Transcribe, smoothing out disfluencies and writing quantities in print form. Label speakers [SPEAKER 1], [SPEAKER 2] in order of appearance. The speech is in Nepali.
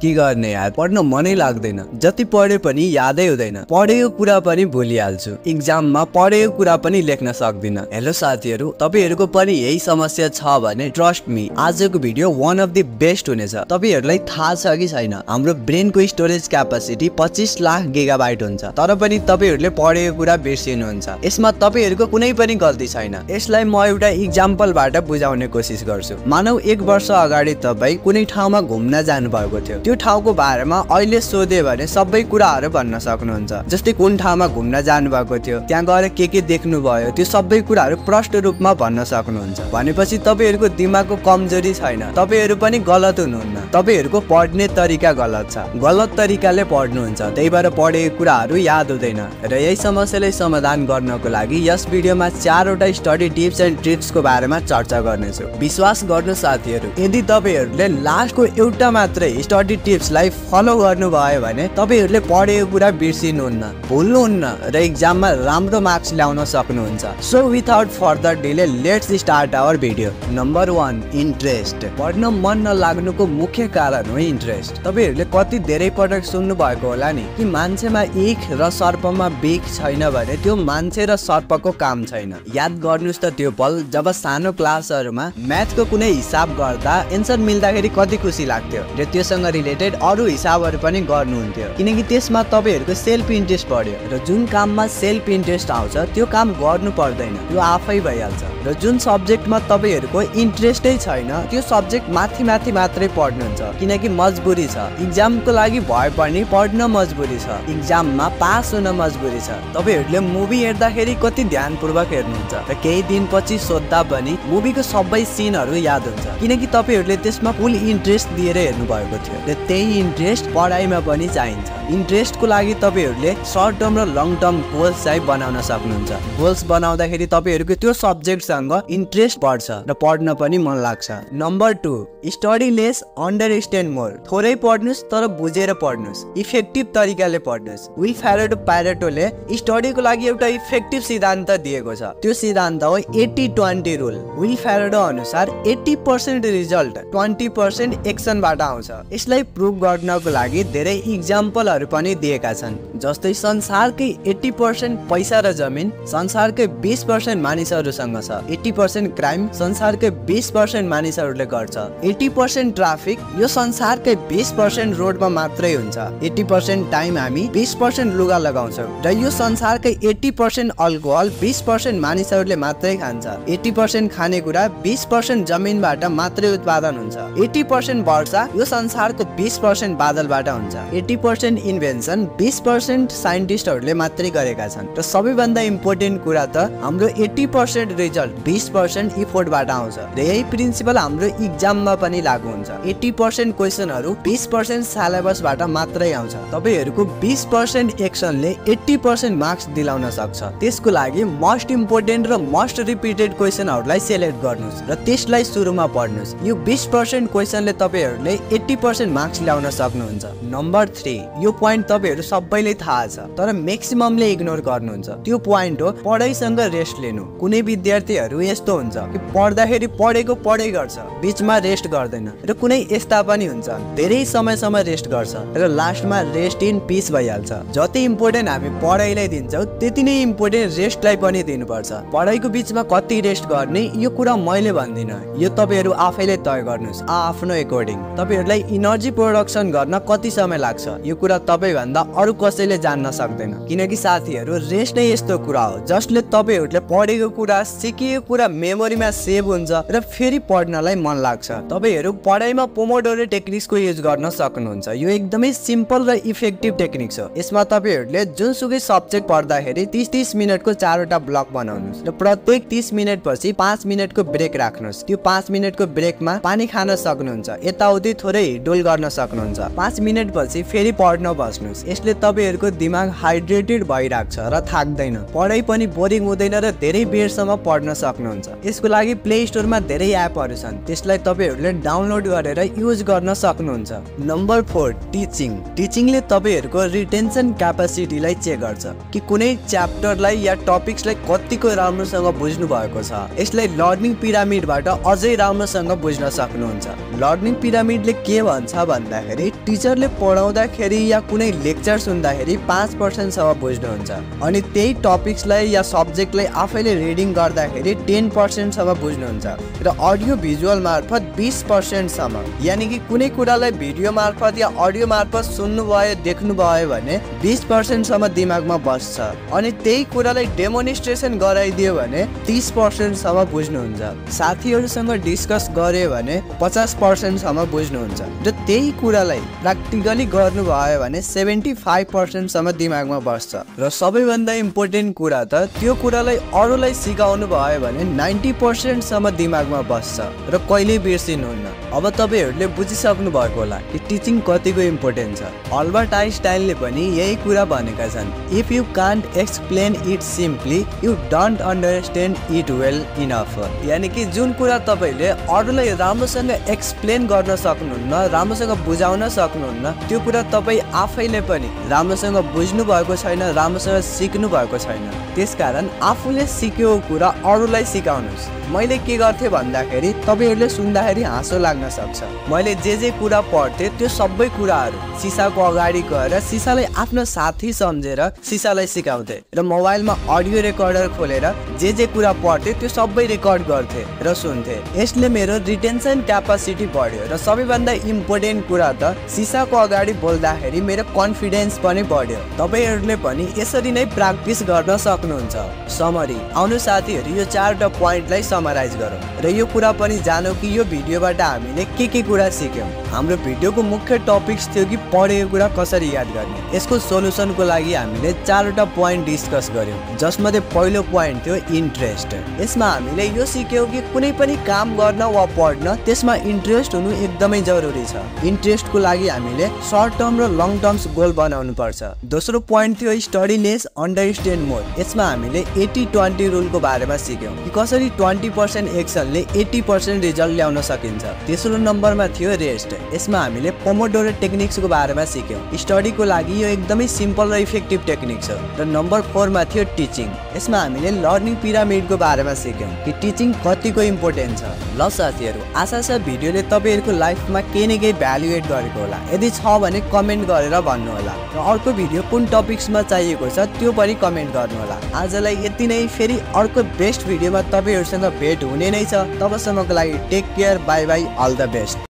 [SPEAKER 1] के गर्ने यार, पढ्न मनै लाग्दैन, जति पढे पनि यादै हुँदैन, पढेको कुरा पनि भुलिहाल्छु, एक्जाममा पढेको कुरा पनि लेख्न सक्दिन। हेलो साथीहरु, तपाईहरुको पनि यही समस्या छ भने ट्रस्ट मी, आजको video one of the best हुनेछ। तपाईहरुलाई थाहा छ कि छैन, हाम्रो ब्रेनको स्टोरेज क्यापासिटी 25 लाख गिगाबाइट हुन्छ, तर पनि तपाईहरुले पढेको कुरा बिर्सिनुहुन्छ। यसमा तपाईहरुको कुनै पनि गल्ती छैन। यसलाई म एउटा एक्जाम्पलबाट बुझाउने कोसिस गर्छु। मानौ 1 वर्ष अगाडि तपाई कुनै ठाउँमा घुम्न जानु भएको थियो। त्यो ठाउँको बारेमा अहिले सोधे भने सबै कुराहरु भन्न सक्नुहुन्छ। जस्तै कुन ठाउँमा घुम्न जानु भएको थियो, त्यहाँ गएर के देख्नु भयो, त्यो सबै कुराहरु प्रष्ट रूपमा भन्न सक्नुहुन्छ। भनेपछि तपाईहरुको दिमागको कमजोरी छैन, तपाईहरु पनि गलत हुनुहुन्न, तपाईहरुको पढ्ने तरिका गलत छ, गलत तरिकाले पढ्नुहुन्छ, त्यही भएर पढेको कुराहरु याद हुँदैन। र यही समस्यालाई समाधान गर्नको लागि यस भिडियोमा 4 वटा स्टडी टिप्स एन्ड ट्रिक्सको बारेमा चर्चा गर्नेछु। विश्वास गर्नु साथीहरु, यदि तपाईहरुले लास्टको एउटा मात्रै स्टडी टिप्सलाई फलो गर्नुभयो भने तपाईहरुले पढेको कुरा बिर्सिनुहुन्न, भुल्नुहुन्न र एक्जाममा राम्रो मार्क्स ल्याउन सक्नुहुन्छ। So without further delay let's start our video. Number 1, interest. पढ्न मन नलाग्नुको मुख्य कारण हो इन्ट्रेस्ट। तपाईहरुले कति धेरै पटक सुन्नु भएको होला नि कि मान्छेमा ईख र सर्पमा बिख छैन भने त्यो मान्छे र सर्पको काम छैन। याद गर्नुस् त त्यो पल जब सानो क्लासहरुमा म्याथको कुनै हिसाब गर्दा एन्सर मिल्दाखेरि कति खुसी लाग्थ्यो र त्योसँग रिलेटेड अरु हिसाबहरु पनि गर्नुहुन्थ्यो, किनकि त्यसमा तपाईहरुको सेल्फ इन्ट्रेस्ट बढ्यो। र जुन काममा सेल्फ इन्ट्रेस्ट आउँछ त्यो काम गर्नु पर्दैन, त्यो आफै भइहाल्छ। र जुन सब्जेक्टमा तपाईहरुको इन्ट्रेस्टै छैन त्यो सब्जेक्ट माथि मात्रै पढ्नुहुन्छ, किनकि मजबुरी छ। एक्जामको लागि भए पनि पढ्न मजबुरी छ, एक्जाममा पास हुन मजबुरी छ। तपाईहरुले मुभी हेर्दाखेरि कति ध्यानपूर्वक हेर्नुहुन्छ र केही दिनपछि सोध्दा पनि मुभीको सबै सिनहरु याद हुन्छ, किनकि तपाईहरुले त्यसमा फुल इन्ट्रेस्ट दिएर हेर्नु भएको थियो। र त्यही इन्ट्रेस्ट पढाइमा पनि चाहिन्छ। इन्ट्रेस्टको लागि तपाईहरुले सर्ट टर्म र लङ टर्म गोल्स चाहिँ बनाउन सक्नुहुन्छ। गोल्स बनाउँदाखेरि तपाईहरुको त्यो सब्जेक्टसँग इन्ट्रेस्ट बढ्छ र पढ्न पनि मन लाग्छ। Number 2, study lace understand more. थोरै पढ्नुस् तर बुझेर पढ्नुस्, इफेक्टिभ तरिकाले पढ्नुस्। विल प्यारेटोले स्टडीको लागि एउटा इफेक्टिभ सिद्धान्त दिएको छ। त्यो सिद्धान्त हो 80-20 रुल। विल प्यारेटो अनुसार 80% रिजल्ट 20% एक्सनबाट आउँछ। यसलाई प्रुभ गर्नको लागि धेरै एक्जाम्पलहरु पनि दिएका छन्। जस्तै संसारकै 80% पैसा र जमिन संसारकै 20% मानिसहरुसँग छ। 80% क्राइम संसारकै 20% मानिसहरुले गर्छ। 80% ट्राफिक यो संसारकै 20% रोडमा मात्रै हुन्छ। 80% टाइम हामी 20% लुगा लगाउँछौं र यो संसारकै 80% अल्कोहल 20% मानिसहरुले मात्रै खान्छ। 80% खानेकुरा 20% जमिनबाट मात्रै उत्पादन हुन्छ। 80% वर्षा यो संसारको 20% बादलबाट हुन्छ। 80% इन्भेन्सन 20% साइन्टिस्टहरुले मात्रै गरेका छन्। र सबैभन्दा इम्पोर्टेन्ट कुरा त हाम्रो 80% रिजल्ट 20% इफोर्टबाट आउँछ। र यही प्रिन्सिपल हाम्रो एक्जाममा पनि लागू हुन्छ। 80% क्वेशनहरु 20% सिलेबसबाट मात्रै आउँछ। तपाईहरुको 20% एक्सनले 80% मार्क्स दिलाउन सक्छ। त्यसको लागि मोस्ट इम्पोर्टेन्ट र मोस्ट रिपिटेड क्वेशनहरुलाई सिलेक्ट गर्नुस् र त्यसलाई सुरुमा पढ्नुस्। यो 20% क्वेशनले तपाईहरुले 80% मार्क्स ल्याउन सक्नुहुन्छ। नम्बर 3, यो पोइन्ट तपाईहरु सबैले थाहा छ तर म्याक्सिममले इग्नोर गर्नुहुन्छ। त्यो पोइन्ट हो पढाइसँग रेस्ट लिनु। कुनै विद्यार्थीहरु यस्तो हुन्छ कि पढ्दाखेरि पढेको पढै गर्छ, बीचमा रेस्ट गर्दैन, र कुनै यस्ता पनि हुन्छ धेरै समयसम्म रेस्ट गर्छ र लास्टमा रेस्ट इन पीस भइहाल्छ। जति इम्पोर्टेन्ट हामी पढाइलाई दिन्छौं त्यति नै इम्पोर्टेन्ट रेस्टलाई पनि दिनुपर्छ। पढाइको बीचमा कति रेस्ट गर्ने यो कुरा मैले भन्दिन, यो तपाईहरु आफैले तय गर्नुस् आफ्नो अकर्डिङ। तपाईहरुलाई एनर्जी प्रोडक्सन गर्न कति समय लाग्छ यो कुरा तपाई भन्दा अरु कसैले जान्न सक्दैन, किनकि साथीहरु रेस्ट नै यस्तो कुरा हो जसले तपाईहरुले पढेको कुरा सिकेको कुरा मेमोरीमा सेभ हुन्छ र फेरि पढ्नलाई मन लाग्छ। तपाईहरु पढाइमा पोमोडोरो टेक्निक्सको युज गर्न सक्नुहुन्छ। यो एकदमै सिम्पल र इफेक्टिभ टेक्निक हो। यसमा तपाईहरुले जुनसुकै सब्जेक्ट पढ्दाखेरि 30-30 मिनेटको 4 वटा ब्लक बनाउनुस् र प्रत्येक 30 मिनेट पछि 5 मिनेटको ब्रेक राख्नुस्। त्यो 5 मिनेटको ब्रेकमा पानी खान सक्नुहुन्छ, यताउति थोरै हिडोल गर्न सक्नुहुन्छ। 5 मिनेट पछि फेरि पढ्न बस्नुस्। यसले तपाईहरुको दिमाग हाइड्रेटेड भइराख्छ र थाक्दैन, पढाइ पनि बोरिङ हुँदैन र धेरै बेरसम्म पढ्न सक्नुहुन्छ। यसको लागि प्ले स्टोरमा धेरै एपहरू छन्, त्यसलाई तपाईहरुले डाउनलोड गरेर युज गर्न सक्नुहुन्छ। Number 4 teaching. टिचिङले तपाईहरुको रिटेन्सन क्यापासिटीलाई चेक गर्छ कि कुनै च्याप्टरलाई या टपिक्सलाई कतिको राम्रोसँग बुझ्नु भएको छ। यसलाई लर्निङ पिरामिडबाट अझै राम्रोसँग बुझ्न सक्नुहुन्छ। लर्निङ पिरामिडले के भन्छ भन्दाखेरि टिचरले पढाउँदाखेरि या कुनै लेक्चर सुन्दाखेरि 5% सम्म बुझ्नुहुन्छ, अनि त्यही टपिक्सलाई या सब्जेक्टलाई आफैले रिडिङ गर्दाखेरि 10% सम्म बुझ्नुहुन्छ र अडियो भिजुअल मार्फत 20% सम्म। यानी कि कुनै कुरालाई भिडियो मार्फत या अडियो मार्फत सुन्नु भयो देख्नु भयो भने 20% सम्म दिमागमा बस्छ, अनि त्यही कुरालाई डेमोन्स्ट्रेसन गराइदियो भने 30% सम्म बुझ्नुहुन्छ। साथीहरुसँग डिस्कस गर्यो भने 50% सम्म बुझ्नुहुन्छ र त्यही कुरालाई प्र्याक्टिकली गर्नु भयो भने 75% सम्म दिमागमा बस्छ। र सबैभन्दा इम्पोर्टेन्ट कुरा त त्यो कुरालाई अरूलाई सिकाउनु भयो भने 90% सम्म दिमागमा बस्छ र कहिले बिर्सिनुहुन्न। अब तपाईहरुले बुझिसक्नु भएको होला कि टिचिङ कतिको इम्पोर्टेन्ट छ। अल्बर्ट आइन्स्टाइनले पनि यही कुरा भनेका छन्, if you can't explain it simply you don't understand it well enough. यानी कि जुन कुरा तपाईले अरूलाई राम्रोसँग एक्सप्लेन गर्न सक्नुहुन्न, राम्रोसँग बुझाउन सक्नुहुन्न, त्यो कुरा तपाई आफैले पनि राम्रोसँग बुझ्नु भएको छैन, राम्रोसँग सिक्नु भएको छैन। त्यसकारण आफूले सिकेको कुरा अरूलाई सिकाउनुस्। मैले के गर्थे भन्दाखेरि तपाईहरुले सुन्दाखेरि हाँसो लाग्न सक्छ, मैले जे कुरा पढ्थे त्यो सबै कुराहरू सिसाको अगाडि गएर सिसालाई आफ्नो साथी सम्झेर सिसालाई सिकाउँथे र मोबाइलमा अडियो रेकर्डर खोलेर जे कुरा पढ्थे त्यो सबै रेकर्ड गर्थे र सुन्थे। यसले मेरो रिटेन्सन क्यापासिटी बढ्यो र सबैभन्दा इम्पोर्टेन्ट कुरा त सिसाको अगाडि बोल्दाखेरि मेरो कन्फिडेन्स पनि बढ्यो। तपाईहरुले पनि यसरी नै प्र्याक्टिस गर्न सक्नुहुन्छ। समरी, आउनु साथीहरु यो 4वटा पोइन्टलाई समराइज गरौँ र यो कुरा पनि जानौ कि यो भिडियोबाट हामीले के कुरा सिक्यौं। हाम्रो भिडियोको मुख्य टपिक्स थियो कि पढेको कुरा कसरी याद गर्ने। यसको सोलुसनको लागि हामीले 4वटा पोइन्ट डिस्कस गर्यौं, जसमध्ये पहिलो पोइन्ट थियो इन्ट्रेस्ट। यसमा हामीले यो सिक्यौं कि कुनै पनि काम गर्न वा पढ्न त्यसमा इन्ट्रेस्ट हुनु एकदमै जरुरी छ। इन्ट्रेस्टको लागि हामीले सर्ट टर्म र लङ टर्म्स गोल बनाउनु पर्छ। दोस्रो पोइन्ट थियो स्टडी लेस अन्डरस्ट्यान्ड मोर। यसमा हामीले 80-20 रुलको बारेमा सिक्यौं कि कसरी 20% एक्सनले 80% रिजल्ट ल्याउन सकिन्छ। तेस्रो नम्बरमा थियो रेस्ट। यसमा हामीले पोमोडोरो टेक्निक्सको बारेमा सिक्यौं। स्टडीको लागि यो एकदमै सिम्पल र इफेक्टिभ टेक्निक छ। र नम्बर 4 मा थियो टिचिङ। यसमा हामीले लर्निङ पिरामिडको बारेमा सिक्यौं कि टिचिङ कतिको इम्पोर्टेन्ट छ। ल साथीहरु, आशा छ भिडियोले तपाईहरुको लाइफमा केही न केही भ्यालु एड गरेको होला। यदि छ भने कमेन्ट गरेर भन्नु होला र अर्को भिडियो कुन टपिक्समा चाहिएको छ त्यो पनि कमेन्ट गर्नु होला। आजलाई यति नै, फेरि अर्को बेस्ट भिडियोमा तपाईहरुसँग भेट हुने नै छ। तबसम्मको लागि take care, bye bye, all the best.